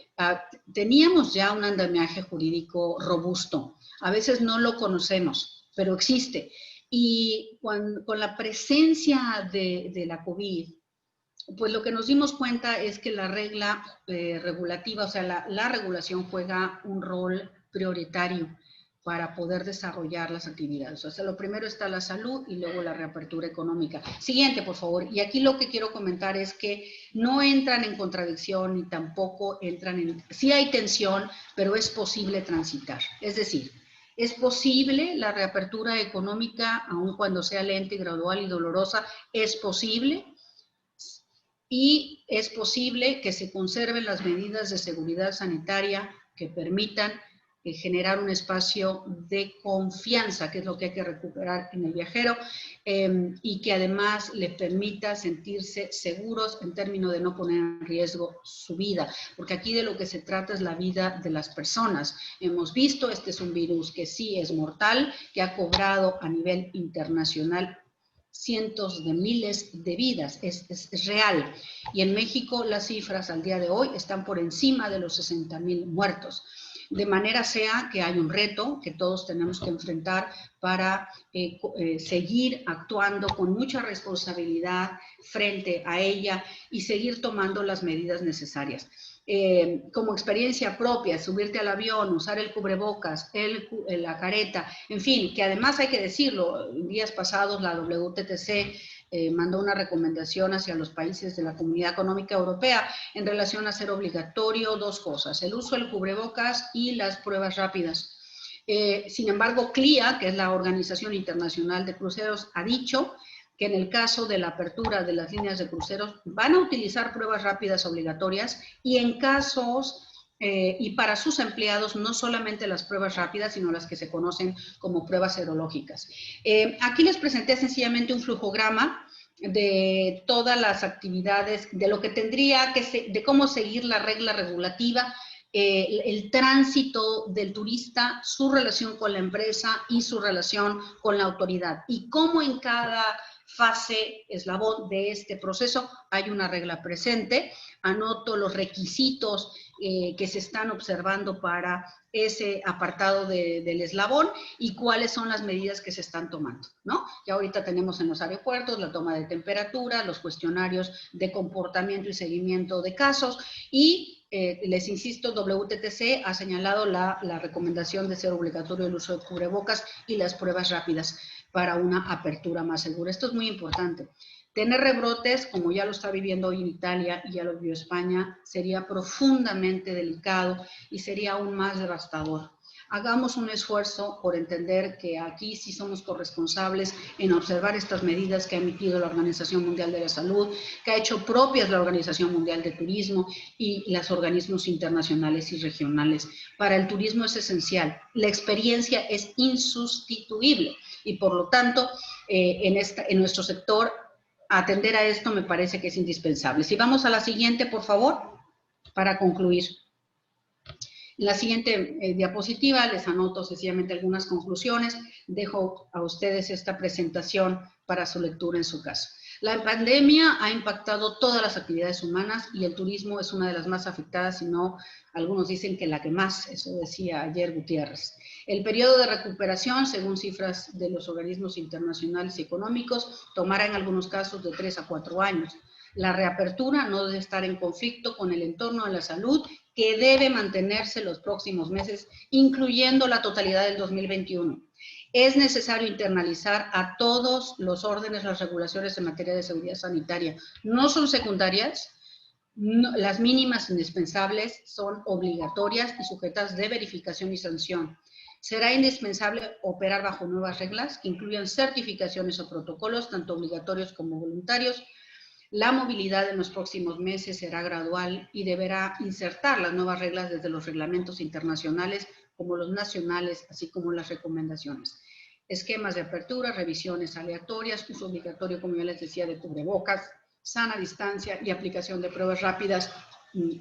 teníamos ya un andamiaje jurídico robusto. A veces no lo conocemos, pero existe. Y con la presencia de la COVID, pues lo que nos dimos cuenta es que la regla regulativa, o sea, la regulación juega un rol prioritario para poder desarrollar las actividades. O sea, lo primero está la salud y luego la reapertura económica. Siguiente, por favor. Y aquí lo que quiero comentar es que no entran en contradicción ni tampoco entran en... Sí hay tensión, pero es posible transitar. Es decir, es posible la reapertura económica, aun cuando sea lenta y gradual y dolorosa, es posible. Y es posible que se conserven las medidas de seguridad sanitaria que permitan generar un espacio de confianza, que es lo que hay que recuperar en el viajero, y que además le permita sentirse seguros en términos de no poner en riesgo su vida, porque aquí de lo que se trata es la vida de las personas. Hemos visto, este es un virus que sí es mortal, que ha cobrado a nivel internacional cientos de miles de vidas, es real. Y en México las cifras al día de hoy están por encima de los 60,000 muertos. De manera sea que hay un reto que todos tenemos que enfrentar para seguir actuando con mucha responsabilidad frente a ella y seguir tomando las medidas necesarias. Como experiencia propia, subirte al avión, usar el cubrebocas, la careta, en fin, que además hay que decirlo, días pasados la WTTC mandó una recomendación hacia los países de la Comunidad Económica Europea en relación a hacer obligatorio dos cosas, el uso del cubrebocas y las pruebas rápidas. Sin embargo, CLIA, que es la Organización Internacional de Cruceros, ha dicho que en el caso de la apertura de las líneas de cruceros van a utilizar pruebas rápidas obligatorias y en casos y para sus empleados no solamente las pruebas rápidas, sino las que se conocen como pruebas serológicas. Aquí les presenté sencillamente un flujograma de todas las actividades, de lo que tendría que de cómo seguir la regla regulativa, el tránsito del turista, su relación con la empresa y su relación con la autoridad, y cómo en cada fase, eslabón de este proceso, hay una regla presente. Anoto los requisitos que se están observando para ese apartado del eslabón y cuáles son las medidas que se están tomando, ¿no? Ya ahorita tenemos en los aeropuertos la toma de temperatura, los cuestionarios de comportamiento y seguimiento de casos y les insisto, WTTC ha señalado la recomendación de ser obligatorio el uso de cubrebocas y las pruebas rápidas para una apertura más segura. Esto es muy importante. Tener rebrotes, como ya lo está viviendo hoy en Italia y ya lo vio España, sería profundamente delicado y sería aún más devastador. Hagamos un esfuerzo por entender que aquí sí somos corresponsables en observar estas medidas que ha emitido la Organización Mundial de la Salud, que ha hecho propias la Organización Mundial de Turismo y los organismos internacionales y regionales. Para el turismo es esencial. La experiencia es insustituible y por lo tanto en nuestro sector atender a esto me parece que es indispensable. Si vamos a la siguiente, por favor. Para concluir, en la siguiente diapositiva les anoto sencillamente algunas conclusiones. Dejo a ustedes esta presentación para su lectura en su casa. La pandemia ha impactado todas las actividades humanas y el turismo es una de las más afectadas, si no, algunos dicen que la que más, eso decía ayer Gutiérrez. El periodo de recuperación, según cifras de los organismos internacionales y económicos, tomará en algunos casos de 3 a 4 años. La reapertura no debe estar en conflicto con el entorno de la salud, que debe mantenerse los próximos meses, incluyendo la totalidad del 2021. Es necesario internalizar a todos los órdenes las regulaciones en materia de seguridad sanitaria. No son secundarias, no, las mínimas indispensables son obligatorias y sujetas de verificación y sanción. Será indispensable operar bajo nuevas reglas que incluyan certificaciones o protocolos, tanto obligatorios como voluntarios. La movilidad en los próximos meses será gradual y deberá insertar las nuevas reglas desde los reglamentos internacionales como los nacionales, así como las recomendaciones. Esquemas de apertura, revisiones aleatorias, uso obligatorio, como ya les decía, de cubrebocas, sana distancia y aplicación de pruebas rápidas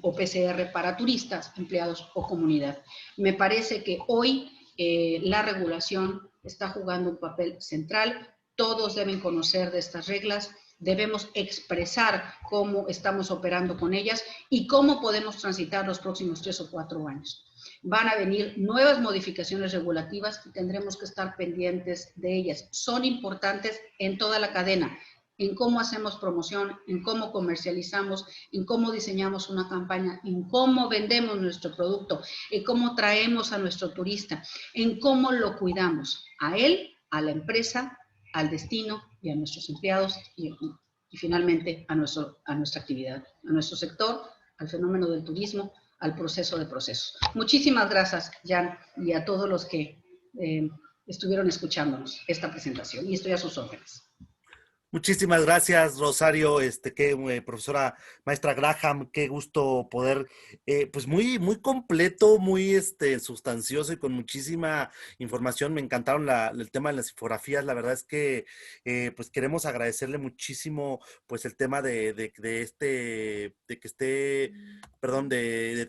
o PCR para turistas, empleados o comunidad. Me parece que hoy la regulación está jugando un papel central. Todos deben conocer de estas reglas. Debemos expresar cómo estamos operando con ellas y cómo podemos transitar los próximos 3 o 4 años. Van a venir nuevas modificaciones regulativas y tendremos que estar pendientes de ellas. Son importantes en toda la cadena, en cómo hacemos promoción, en cómo comercializamos, en cómo diseñamos una campaña, en cómo vendemos nuestro producto, en cómo traemos a nuestro turista, en cómo lo cuidamos, a él, a la empresa, al destino y a nuestros empleados y finalmente a nuestra actividad, a nuestro sector, al fenómeno del turismo, al proceso de procesos. Muchísimas gracias, Jan, y a todos los que estuvieron escuchándonos esta presentación, y estoy a sus órdenes. Muchísimas gracias, Rosario, profesora maestra Graham, qué gusto poder, pues muy completo, muy sustancioso y con muchísima información. Me encantaron el tema de las infografías. La verdad es que pues queremos agradecerle muchísimo pues el tema de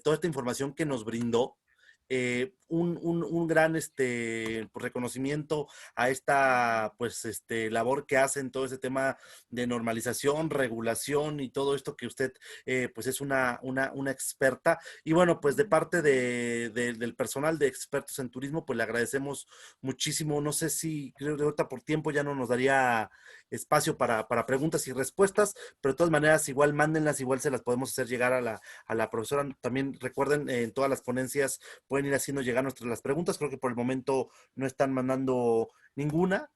toda esta información que nos brindó. Un gran pues, reconocimiento a esta pues labor que hacen, todo ese tema de normalización, regulación y todo esto que usted pues es una experta. Y bueno, pues de parte del personal de expertos en turismo, pues le agradecemos muchísimo. No sé si, creo que ahorita por tiempo ya no nos daría espacio para preguntas y respuestas, pero de todas maneras igual mándenlas, igual se las podemos hacer llegar a la profesora. También recuerden, en todas las ponencias pueden ir haciendo llegar las preguntas. Creo que por el momento no están mandando ninguna,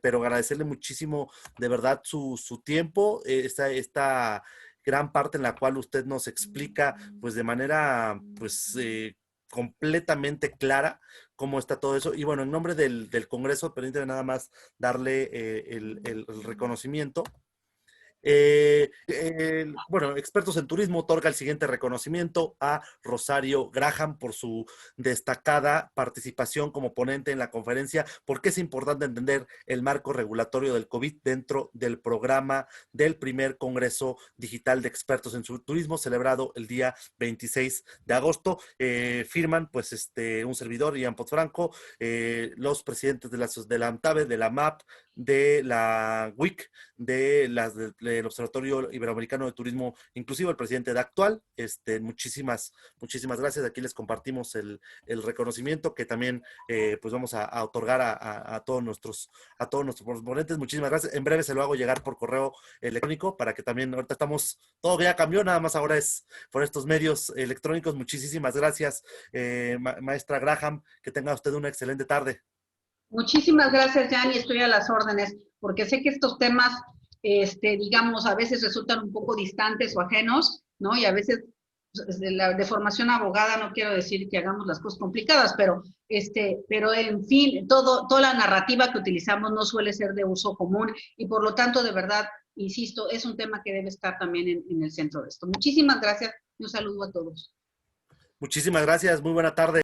pero agradecerle muchísimo de verdad su tiempo, esta gran parte en la cual usted nos explica pues de manera pues completamente clara cómo está todo eso. Y bueno, en nombre del Congreso, permíteme nada más darle el reconocimiento. Bueno, Expertos en Turismo otorga el siguiente reconocimiento a Rosario Graham por su destacada participación como ponente en la conferencia, porque es importante entender el marco regulatorio del COVID dentro del programa del primer Congreso Digital de Expertos en Turismo, celebrado el día 26 de agosto. Firman pues un servidor, Ian Potfranco, los presidentes de la AMTABE, de la MAP, de la WIC, del Observatorio Iberoamericano de Turismo Inclusivo, el presidente de Actual. Muchísimas gracias. Aquí les compartimos el reconocimiento que también pues vamos a otorgar a todos nuestros ponentes. Muchísimas gracias. En breve se lo hago llegar por correo electrónico para que también, ahorita todo ya cambió, nada más ahora es por estos medios electrónicos. Muchísimas gracias, maestra Graham, que tenga usted una excelente tarde. Muchísimas gracias, Jan, y estoy a las órdenes, porque sé que estos temas, digamos, a veces resultan un poco distantes o ajenos, ¿no? Y a veces, de formación abogada, no quiero decir que hagamos las cosas complicadas, pero en fin, toda la narrativa que utilizamos no suele ser de uso común, y por lo tanto, de verdad, insisto, es un tema que debe estar también en el centro de esto. Muchísimas gracias y un saludo a todos. Muchísimas gracias, muy buena tarde.